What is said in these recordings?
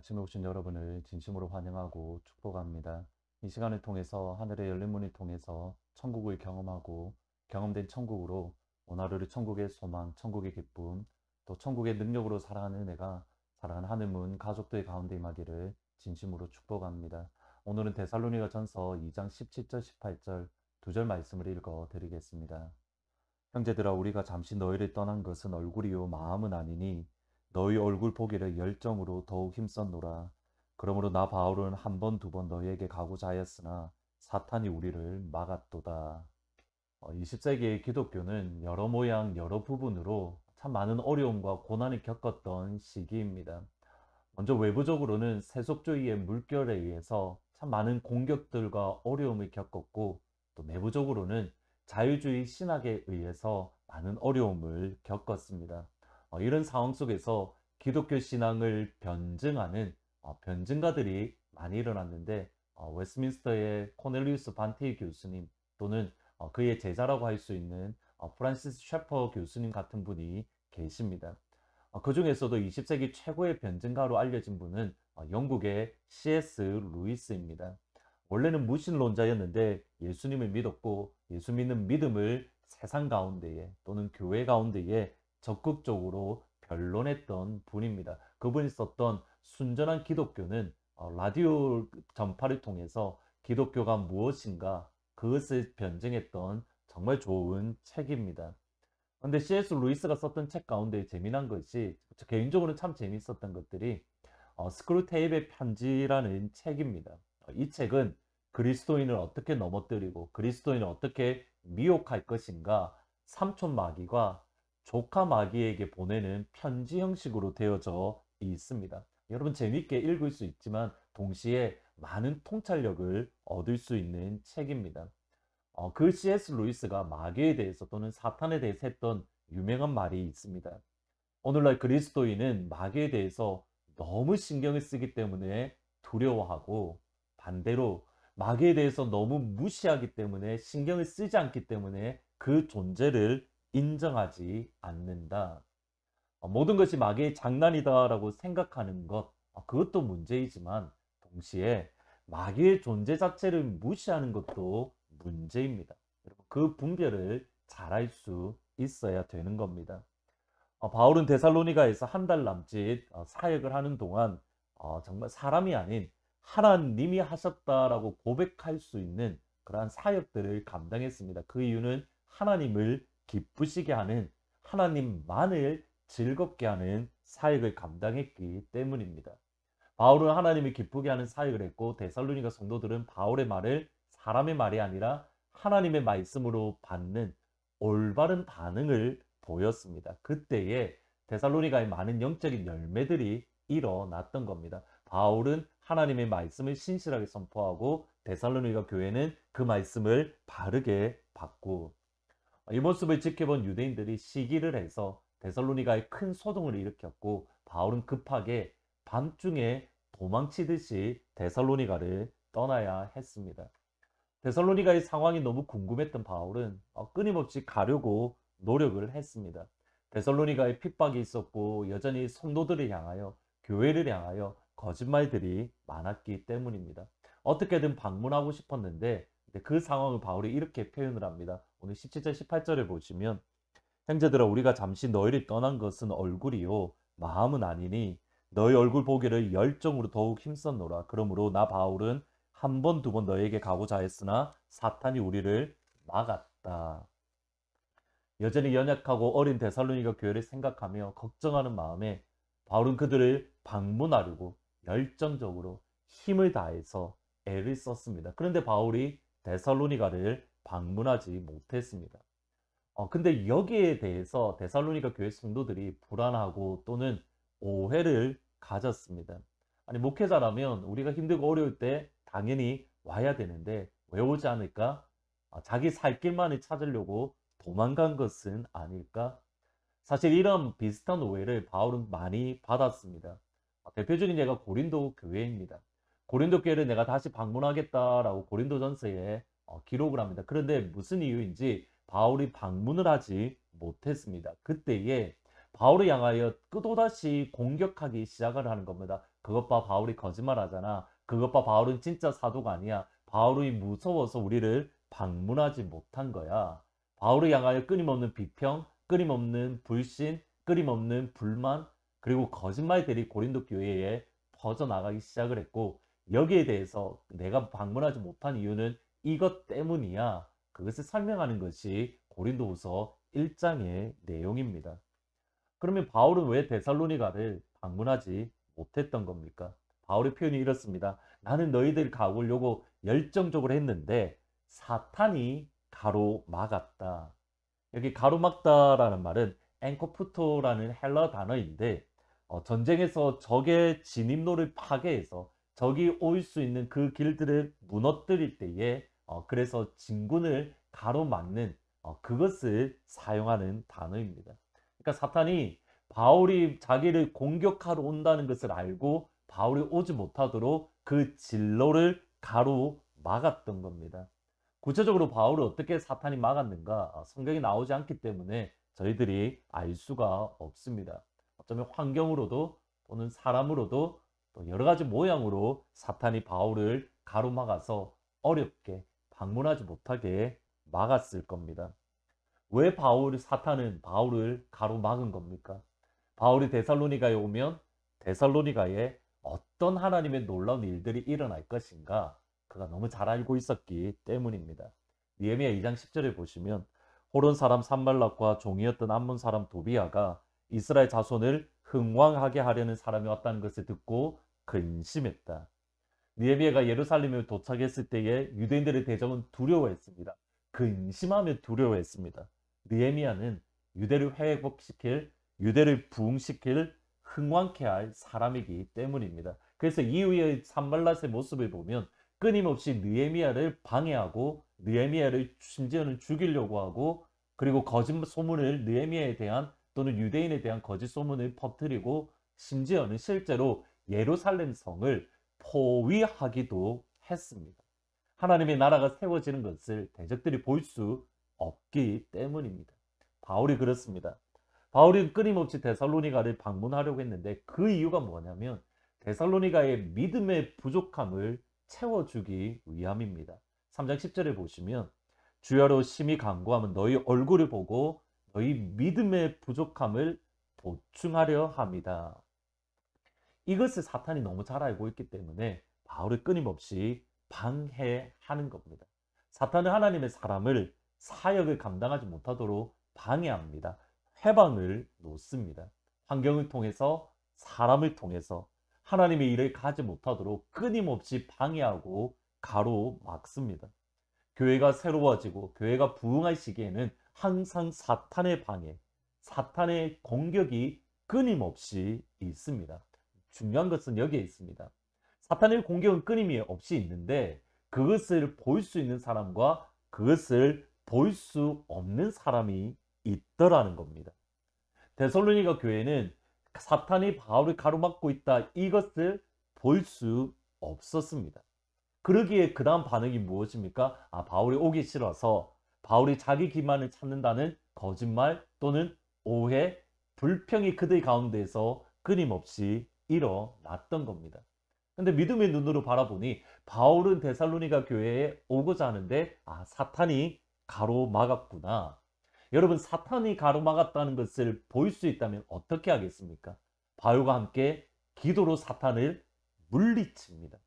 아침에 오신 여러분을 진심으로 환영하고 축복합니다. 이 시간을 통해서 하늘의 열린 문을 통해서 천국을 경험하고 경험된 천국으로 오늘 하루를 천국의 소망, 천국의 기쁨, 또 천국의 능력으로 살아가는 은혜가 사랑하는 하늘문 가족들 가운데 임하기를 진심으로 축복합니다. 오늘은 데살로니가 전서 2장 17절 18절 두 절 말씀을 읽어 드리겠습니다. 형제들아 우리가 잠시 너희를 떠난 것은 얼굴이요 마음은 아니니 너희 얼굴 보기를 열정으로 더욱 힘썼노라. 그러므로 나 바울은 한 번 두 번 너희에게 가고자 하였으나 사탄이 우리를 막았도다. 20세기의 기독교는 여러 모양 여러 부분으로 참 많은 어려움과 고난을 겪었던 시기입니다. 먼저 외부적으로는 세속주의의 물결에 의해서 참 많은 공격들과 어려움을 겪었고, 또 내부적으로는 자유주의 신학에 의해서 많은 어려움을 겪었습니다. 이런 상황 속에서 기독교 신앙을 변증하는 변증가들이 많이 일어났는데, 웨스민스터의 코넬리우스 반테이 교수님 또는 그의 제자라고 할 수 있는 프란시스 셰퍼 교수님 같은 분이 계십니다. 그 중에서도 20세기 최고의 변증가로 알려진 분은 영국의 C.S. 루이스입니다. 원래는 무신론자였는데 예수님을 믿었고 예수 믿는 믿음을 세상 가운데에 또는 교회 가운데에 적극적으로 변론했던 분입니다. 그분이 썼던 순전한 기독교는 라디오 전파를 통해서 기독교가 무엇인가 그것을 변증했던 정말 좋은 책입니다. 근데 C.S. 루이스가 썼던 책 가운데 재미난 것이 개인적으로 참 재밌었던 것들이 스크루테이프의 편지라는 책입니다. 이 책은 그리스도인을 어떻게 넘어뜨리고 그리스도인을 어떻게 미혹할 것인가 삼촌 마귀가 조카 마귀에게 보내는 편지 형식으로 되어져 있습니다. 여러분 재밌게 읽을 수 있지만 동시에 많은 통찰력을 얻을 수 있는 책입니다. 그 C.S. 루이스가 마귀에 대해서 또는 사탄에 대해서 했던 유명한 말이 있습니다. 오늘날 그리스도인은 마귀에 대해서 너무 신경을 쓰기 때문에 두려워하고, 반대로 마귀에 대해서 너무 무시하기 때문에 신경을 쓰지 않기 때문에 그 존재를 인정하지 않는다. 모든 것이 마귀의 장난이다라고 생각하는 것, 그것도 문제이지만 동시에 마귀의 존재 자체를 무시하는 것도 문제입니다. 그 분별을 잘 할 수 있어야 되는 겁니다. 바울은 데살로니가에서 한 달 남짓 사역을 하는 동안 정말 사람이 아닌 하나님이 하셨다라고 고백할 수 있는 그러한 사역들을 감당했습니다. 그 이유는 하나님을 기쁘시게 하는, 하나님만을 즐겁게 하는 사역을 감당했기 때문입니다. 바울은 하나님을 기쁘게 하는 사역을 했고, 데살로니가 성도들은 바울의 말을 사람의 말이 아니라 하나님의 말씀으로 받는 올바른 반응을 보였습니다. 그때에 데살로니가의 많은 영적인 열매들이 일어났던 겁니다. 바울은 하나님의 말씀을 신실하게 선포하고 데살로니가 교회는 그 말씀을 바르게 받고, 이 모습을 지켜본 유대인들이 시기를 해서 데살로니가에 큰 소동을 일으켰고, 바울은 급하게 밤중에 도망치듯이 데살로니가를 떠나야 했습니다. 데살로니가의 상황이 너무 궁금했던 바울은 끊임없이 가려고 노력을 했습니다. 데살로니가에 핍박이 있었고 여전히 성도들을 향하여, 교회를 향하여 거짓말들이 많았기 때문입니다. 어떻게든 방문하고 싶었는데 그 상황을 바울이 이렇게 표현을 합니다. 오늘 17절 18절에 보시면, 형제들아 우리가 잠시 너희를 떠난 것은 얼굴이요 마음은 아니니 너희 얼굴 보기를 열정으로 더욱 힘썼노라. 그러므로 나 바울은 한 번 두 번 너에게 가고자 했으나 사탄이 우리를 막았다. 여전히 연약하고 어린 데살로니가 교회를 생각하며 걱정하는 마음에 바울은 그들을 방문하려고 열정적으로 힘을 다해서 애를 썼습니다. 그런데 바울이 데살로니가를 방문하지 못했습니다. 근데 여기에 대해서 데살로니가 교회 성도들이 불안하고 또는 오해를 가졌습니다. 아니, 목회자라면 우리가 힘들고 어려울 때 당연히 와야 되는데 왜 오지 않을까? 자기 살 길만을 찾으려고 도망간 것은 아닐까? 사실 이런 비슷한 오해를 바울은 많이 받았습니다. 대표적인 예가 고린도 교회입니다. 고린도 교회를 내가 다시 방문하겠다라고 고린도전서에 기록을 합니다. 그런데 무슨 이유인지 바울이 방문을 하지 못했습니다. 그때에 바울을 향하여 또다시 공격하기 시작을 하는 겁니다. 그것 봐, 바울이 거짓말하잖아. 그것 봐, 바울은 진짜 사도가 아니야. 바울이 무서워서 우리를 방문하지 못한 거야. 바울을 향하여 끊임없는 비평, 끊임없는 불신, 끊임없는 불만, 그리고 거짓말들이 고린도 교회에 퍼져나가기 시작을 했고, 여기에 대해서 내가 방문하지 못한 이유는 이것 때문이야. 그것을 설명하는 것이 고린도후서 1장의 내용입니다. 그러면 바울은 왜 데살로니가를 방문하지 못했던 겁니까? 바울의 표현이 이렇습니다. 나는 너희들 가보려고 열정적으로 했는데 사탄이 가로막았다. 여기 가로막다라는 말은 앵코푸토라는 헬라 단어인데 전쟁에서 적의 진입로를 파괴해서 적이 올 수 있는 그 길들을 무너뜨릴 때에 그래서 진군을 가로막는 그것을 사용하는 단어입니다. 그러니까 사탄이 바울이 자기를 공격하러 온다는 것을 알고 바울이 오지 못하도록 그 진로를 가로막았던 겁니다. 구체적으로 바울을 어떻게 사탄이 막았는가 성경이 나오지 않기 때문에 저희들이 알 수가 없습니다. 어쩌면 환경으로도 또는 사람으로도 또 여러 가지 모양으로 사탄이 바울을 가로막아서 어렵게 방문하지 못하게 막았을 겁니다. 왜 사탄은 바울을 가로막은 겁니까? 바울이 데살로니가에 오면 데살로니가에 어떤 하나님의 놀라운 일들이 일어날 것인가 그가 너무 잘 알고 있었기 때문입니다. 느헤미야 2장 10절에 보시면 호론 사람 산발락과 종이었던 암몬 사람 도비아가 이스라엘 자손을 흥왕하게 하려는 사람이 왔다는 것을 듣고 근심했다. 느헤미야가 예루살렘에 도착했을 때에 유대인들의 대적은 두려워했습니다. 근심하며 두려워했습니다. 느헤미야는 유대를 회복시킬, 유대를 부흥시킬, 흥왕케 할 사람이기 때문입니다. 그래서 이후의 산발랏의 모습을 보면 끊임없이 느헤미야를 방해하고 느헤미야를 심지어는 죽이려고 하고 그리고 거짓 소문을 느헤미야에 대한 또는 유대인에 대한 거짓 소문을 퍼뜨리고 심지어는 실제로 예루살렘 성을 포위하기도 했습니다. 하나님의 나라가 세워지는 것을 대적들이 볼 수 없기 때문입니다. 바울이 그렇습니다. 바울이 끊임없이 데살로니가를 방문하려고 했는데 그 이유가 뭐냐면 데살로니가의 믿음의 부족함을 채워주기 위함입니다. 3장 10절에 보시면 주야로 심히 간구하면 너희 얼굴을 보고 너희 믿음의 부족함을 보충하려 합니다. 이것을 사탄이 너무 잘 알고 있기 때문에 바울을 끊임없이 방해하는 겁니다. 사탄은 하나님의 사람을 사역을 감당하지 못하도록 방해합니다. 회방을 놓습니다. 환경을 통해서 사람을 통해서 하나님의 일을 가지 못하도록 끊임없이 방해하고 가로막습니다. 교회가 새로워지고 교회가 부흥할 시기에는 항상 사탄의 방해, 사탄의 공격이 끊임없이 있습니다. 중요한 것은 여기에 있습니다. 사탄의 공격은 끊임없이 있는데 그것을 볼 수 있는 사람과 그것을 볼 수 없는 사람이 있더라는 겁니다. 데살로니가 교회는 사탄이 바울을 가로막고 있다 이것을 볼 수 없었습니다. 그러기에 그 다음 반응이 무엇입니까? 바울이 오기 싫어서 바울이 자기 기만을 찾는다는 거짓말 또는 오해, 불평이 그들 가운데에서 끊임없이 일어났던 겁니다. 근데 믿음의 눈으로 바라보니 바울은 데살로니가 교회에 오고자 하는데 사탄이 가로막았구나. 여러분 사탄이 가로막았다는 것을 볼 수 있다면 어떻게 하겠습니까? 바울과 함께 기도로 사탄을 물리칩니다.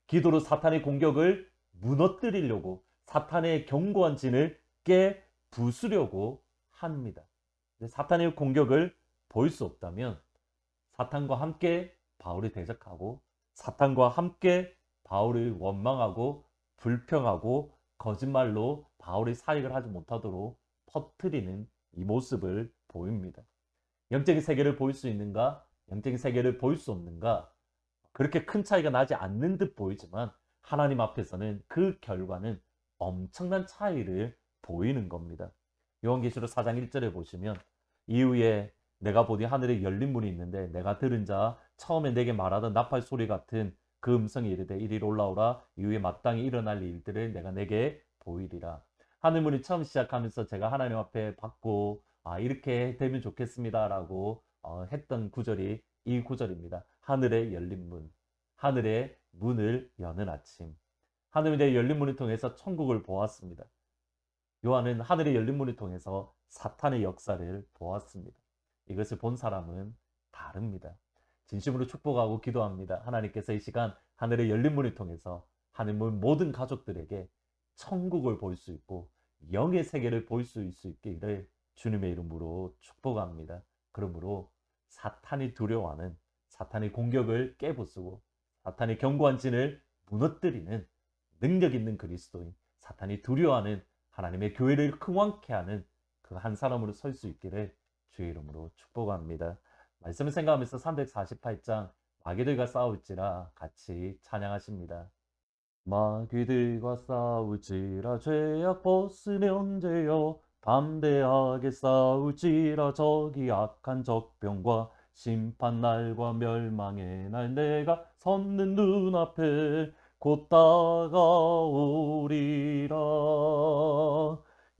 기도로 사탄의 공격을 무너뜨리려고 사탄의 견고한 진을 깨 부수려고 합니다. 사탄의 공격을 볼 수 없다면 사탄과 함께 바울이 대적하고 사탄과 함께 바울을 원망하고 불평하고 거짓말로 바울의 사역을 하지 못하도록 퍼뜨리는 이 모습을 보입니다. 영적인 세계를 볼 수 있는가? 영적인 세계를 볼 수 없는가? 그렇게 큰 차이가 나지 않는 듯 보이지만 하나님 앞에서는 그 결과는 엄청난 차이를 보이는 겁니다. 요한계시록 4장 1절에 보시면 이후에 내가 보니 하늘에 열린 문이 있는데 내가 들은 자 처음에 내게 말하던 나팔 소리 같은 그 음성이 이르되 이리 올라오라 이후에 마땅히 일어날 일들을 내가 내게 보이리라. 하늘문이 처음 시작하면서 제가 하나님 앞에 받고 이렇게 되면 좋겠습니다 라고 했던 구절이 이 구절입니다. 하늘의 열린 문, 하늘의 문을 여는 아침. 하늘의 열린 문을 통해서 천국을 보았습니다. 요한은 하늘의 열린 문을 통해서 사탄의 역사를 보았습니다. 이것을 본 사람은 다릅니다. 진심으로 축복하고 기도합니다. 하나님께서 이 시간 하늘의 열린 문을 통해서 하나님의 모든 가족들에게 천국을 볼 수 있고 영의 세계를 볼 수 있기를 주님의 이름으로 축복합니다. 그러므로 사탄이 두려워하는, 사탄의 공격을 깨부수고 사탄의 견고한 진을 무너뜨리는 능력 있는 그리스도인, 사탄이 두려워하는 하나님의 교회를 흥왕케 하는 그 한 사람으로 설 수 있기를 주의 이름으로 축복합니다. 말씀을 생각하면서 348장 마귀들과 싸울지라 같이 찬양하십니다. 마귀들과 싸울지라 죄악 벗으면 죄여, 담대하게 싸울지라 적이 악한 적병과 심판날과 멸망의 날, 내가 섰는 눈앞에 곧 다가오리라.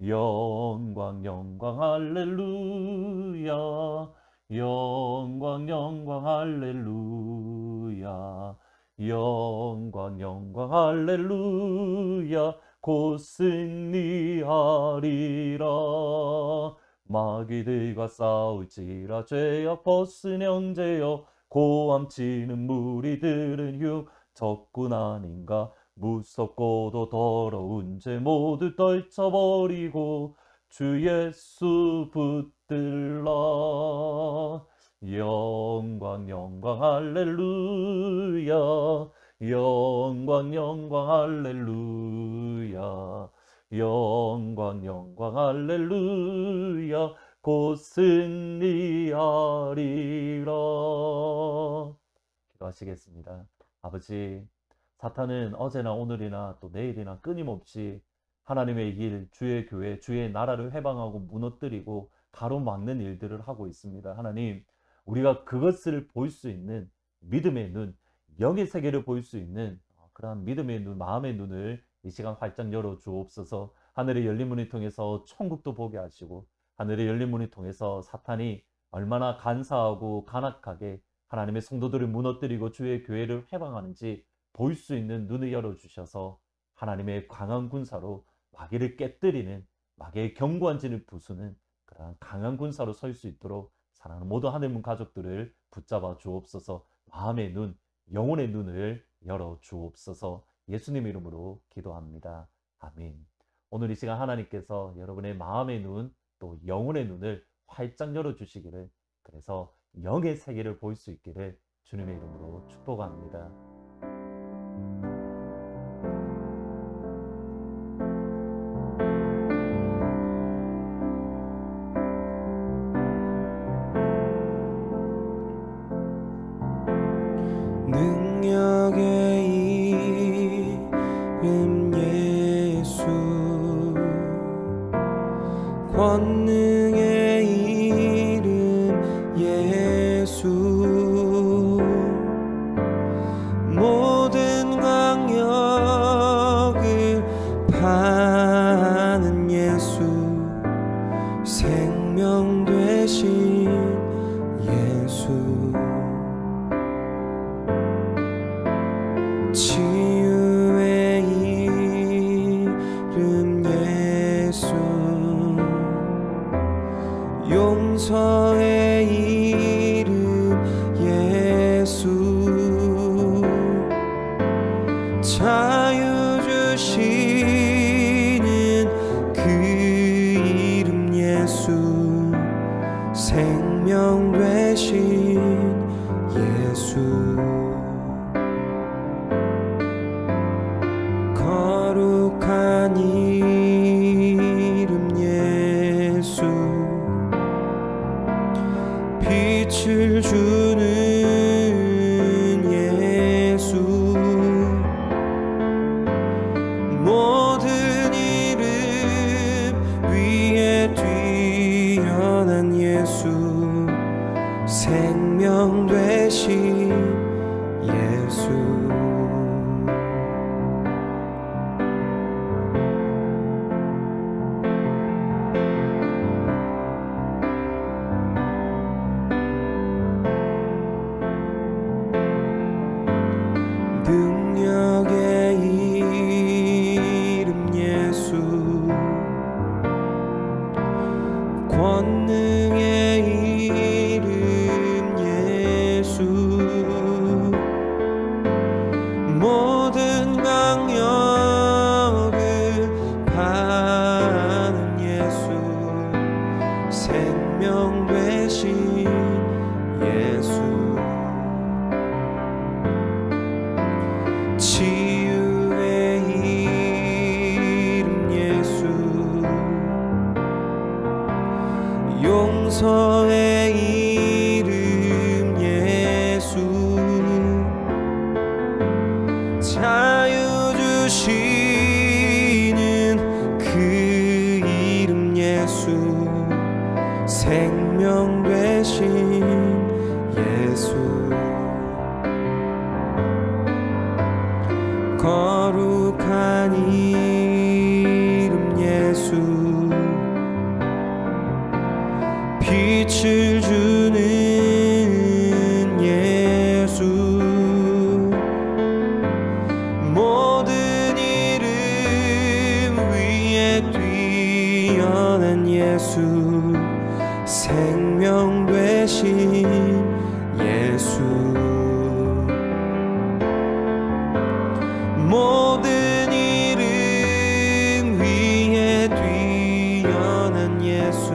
영광 영광 할렐루야, 영광 영광 할렐루야, 영광 영광 할렐루야, 곧 승리하리라. 마귀들과 싸울지라 죄악 벗으면 죄여, 고함치는 무리들은 흉 적군 아닌가. 무섭고도 더러운 죄 모두 떨쳐버리고 주 예수 붙들라. 영광 영광 할렐루야, 영광 영광 할렐루야, 영광 영광 할렐루야, 곧 승리하리라. 기도하시겠습니다. 아버지, 사탄은 어제나 오늘이나 또 내일이나 끊임없이 하나님의 길, 주의 교회, 주의 나라를 해방하고 무너뜨리고 가로막는 일들을 하고 있습니다. 하나님, 우리가 그것을 볼 수 있는 믿음의 눈, 영의 세계를 볼 수 있는 그러한 믿음의 눈, 마음의 눈을 이 시간 활짝 열어 주옵소서. 하늘의 열린 문을 통해서 천국도 보게 하시고, 하늘의 열린 문을 통해서 사탄이 얼마나 간사하고 간악하게 하나님의 성도들을 무너뜨리고 주의 교회를 해방하는지 볼 수 있는 눈을 열어주셔서 하나님의 강한 군사로 마귀를 깨뜨리는, 마귀의 견고한 진을 부수는 그러한 강한 군사로 설 수 있도록 사랑하는 모든 하늘문 가족들을 붙잡아 주옵소서. 마음의 눈, 영혼의 눈을 열어 주옵소서. 예수님 이름으로 기도합니다. 아멘. 오늘 이 시간 하나님께서 여러분의 마음의 눈, 또 영혼의 눈을 활짝 열어주시기를, 그래서 영의 세계를 볼 수 있기를 주님의 이름으로 축복합니다. 권능의 이름 예수, 모든 강력을 파는 예수, 생명 되신 예수, 치유의 이름 예수, 용서의 이름 예수, 자유 주시는 그 이름 예수, 생명 되신 예수, 거룩한 이름 예수, 빛을 주는 예수, 모든 이름 위에 뛰어난 예수, 생명 되신 예수, 주시는 그 이름 예수 생명 되신 예수 거룩한 이름 예수 빛을 주는 예수 모든 이름 위에 뛰어난 예수 생명 되신 예수 모든 이름 위에 뛰어난 예수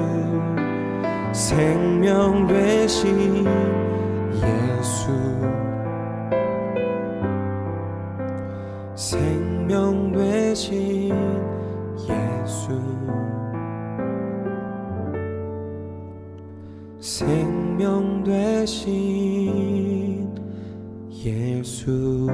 생명 되신 예수 생명 되신 예수 생명 되신 예수